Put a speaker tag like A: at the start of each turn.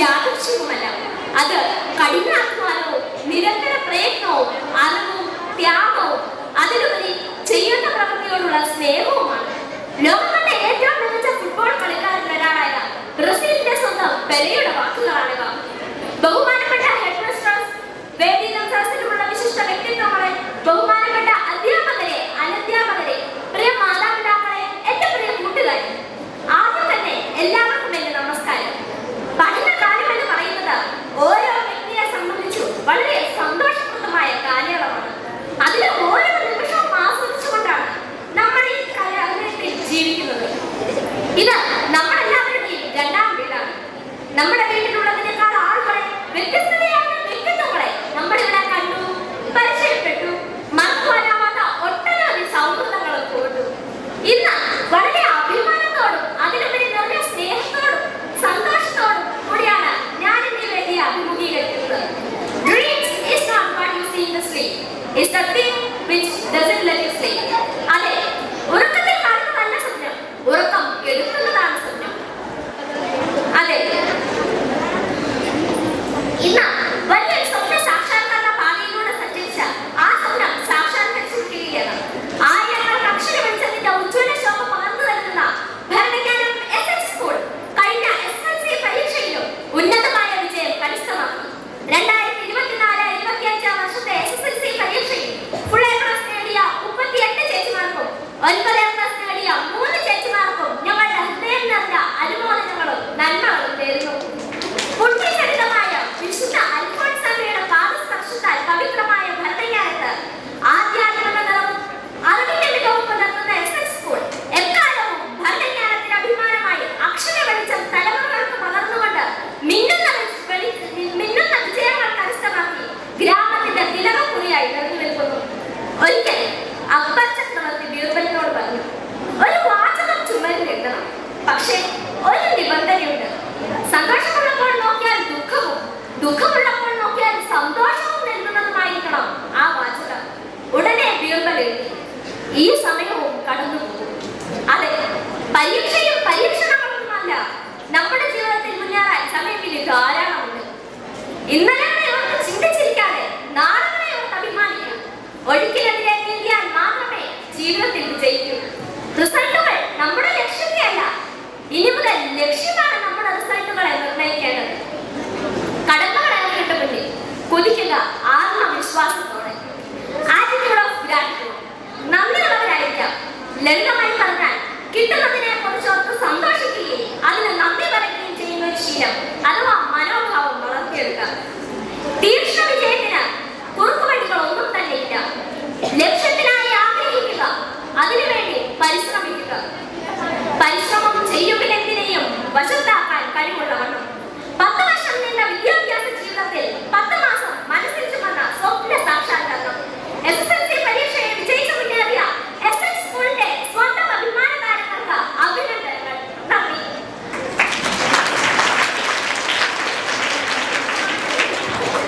A: യാദൃശ്ചികമല്ല. അത് കഠിനാധ്വാനവും നിരന്തര പ്രയത്നവും അറിവും ത്യാഗവും അതിലുപരി ചെയ്യുന്ന പ്രവൃത്തിയോടുള്ള സ്നേഹവുമാണ്. ലോകത്തിന്റെ ഏറ്റവും മികച്ച ഫുട്ബോൾ കളിക്കാരിൽ ഒരാളായ ബ്രസീലിന്റെ സ്വന്തം പെലെയുടെ വാക്കുകളാണിവ. ബഹുമാനപ്പെട്ട ഹെഡ് മിസ്ട്രസ്, വേദി സംസാരത്തിലുള്ള വിശിഷ്ട വ്യക്തിത്വങ്ങളെ, ബഹുമാനപ്പെട്ട അധ്യാപകരെ, അനധ്യാപകരെ, പ്രിയ മാതാപിതാക്കളെ, എന്റെ പ്രിയ കൂട്ടുകാരെ, ആദ്യം തന്നെ എല്ലാവർക്കും എന്റെ നമസ്കാരം. പഠനകാലം എന്ന് പറയുന്നത് ഓരോ വ്യക്തിയെ സംബന്ധിച്ചു വളരെ സന്തോഷപ്രദമായ കാലയളവാണ്. അതിലെ ഓരോ നിമിഷവും ആസ്വദിച്ചുകൊണ്ടാണ് നമ്മൾ ഈ കാലഘട്ടത്തിൽ ജീവിക്കുന്നത്. ഇത് നമ്മളെല്ലാവരുടെയും രണ്ടാം വീടാണ്. നമ്മുടെ വീട്ടിലുള്ളതിനേക്കാൾ ആളുകളെ, വ്യത്യസ്തതയായ വ്യക്തിത്വങ്ങളെ നമ്മളിവിടെ കണ്ടു, പരിചയപ്പെട്ടു, മറക്കുവാനാവാത്ത ഒട്ടനവധി സൗഹൃദങ്ങളും കൊണ്ടു. ഇന്ന് വളരെ അഭിമാനത്തോടും അതിലുപരി നിറഞ്ഞ സ്നേഹത്തോടും സന്തോഷത്തോടും കൂടിയാണ് ഞാൻ ഇന്ന് വേണ്ടി അഭിമുഖീകരിക്കുന്നത്. Dreams is not what you see in the sleep. It's the thing which doesn't let you sleep. അതെ, ഉറക്കത്തിൽ കാണുന്നതല്ല സ്വപ്നം, ഉറക്കം എടുക്കുന്നതാണ് സ്വപ്നം. അതെ, ഇന്ന് വലിയൊരു സ്വപ്ന സാക്ഷാത്കാര പാതയിലൂടെ സഞ്ചരിച്ച ആ സ്വപ്നം സാക്ഷാത്കരിച്ചിരിക്കുകയാണ്. ആയിരങ്ങൾക്ക് അക്ഷര വെളിച്ചത്തിന്റെ ഉജ്ജ്വല ശോഭ പകർന്നു നൽകുന്ന ഭരണങ്ങാനം SH സ്കൂൾ കഴിഞ്ഞ SSLC പരീക്ഷയിലും ഉന്നതമായ വിജയം കരസ്ഥമാക്കി. 2024-25 വർഷത്തെ SSLC പരീക്ഷയിൽ ഫുൾ എ പ്ലസ് നേടിയ 38 ചേച്ചിമാർക്കും 9 A+ നേടിയ 3 ചേച്ചിമാർക്കും ഞങ്ങളുടെ ഹൃദയം നിറഞ്ഞ അനുമോദനങ്ങളും നന്മകളും നേരുന്നു. പുണ്യചരിതമായ വിശുദ്ധ അൽഫോൻസാമ്മയുടെ പാദസ്പർശത്താൽ പവിത്രമായ ഭരണങ്ങാനത്ത് ആധ്യാത്മിക നിറവും അറിവിന്റെ മികവും പുലർത്തുന്ന SH സ്കൂൾ എക്കാലവും ഭരണങ്ങാനത്തിന് അഭിമാനമായി അക്ഷര വെളിച്ചം തലമുറകൾക്ക് പകർന്നുകൊണ്ട് മിന്നുന്ന വിജയങ്ങൾ കരസ്ഥമാക്കി ഗ്രാമത്തിന്റെ തിലകക്കുറിയായി നിറഞ്ഞു നിൽക്കുന്നു. ഒരിക്കൽ അക്ബർ ചക്രവർത്തി ബീർബലിനോട് പറഞ്ഞു, ഒരു വാചകം ചുമരിൽ എഴുതണം, പക്ഷേ ഒരു നിബന്ധനയുണ്ട്. സന്തോഷമുള്ളപ്പോൾ നോക്കിയാൽ ദുഃഖവും, ദുഃഖമുള്ളപ്പോൾ നോക്കിയാൽ സന്തോഷവും നൽകുന്നതുമായിരിക്കണം ആ വാചകം. ഉടനെ ബീർബൽ എഴുതി, ഈ സമയവും കടന്നുപോകും. അതെ, പരീക്ഷയും പരീക്ഷണങ്ങളൊന്നുമല്ല, നമ്മുടെ ജീവിതത്തിൽ മുന്നേറാൻ സമയത്തിൽ ധാരാളമുണ്ട്. ഇന്നലെ ഓർത്ത് ചിന്തിച്ചിരിക്കാതെ നാളെ ഓർത്ത് അഭിമാനിക്കണം. ഒഴുക്കിനെതിരെ നീന്തിയാൽ മാത്രമേ ജീവിതത്തിൽ വിജയിക്കൂ. റിസൾട്ടുകൾ നമ്മുടെ ലക്ഷ്യത്തെയല്ല, ഇനി മുതൽ ലക്ഷ്യമാണ് നമ്മുടെ റിസൾട്ടുകളെ നിർണ്ണയിക്കേണ്ടത്. കടമ്പകളേറിയിട്ട് മുന്നിൽ കുതിക്കുക ആത്മവിശ്വാസത്തോടെ. Attitude of gratitude. നന്ദിയുള്ളവരായിരിക്കാം. ലളിതമായി പറഞ്ഞാൽ കിട്ടുന്നതിനെ കുറിച്ചോർത്ത് സന്തോഷിക്കുകയും അതിന് നന്ദി പറയുകയും ചെയ്യുന്ന ഒരു ശീലം അഥവാ മനോഭാവം വളർത്തിയെടുക്കാം. തീക്ഷ്ണ വിജയത്തിൽ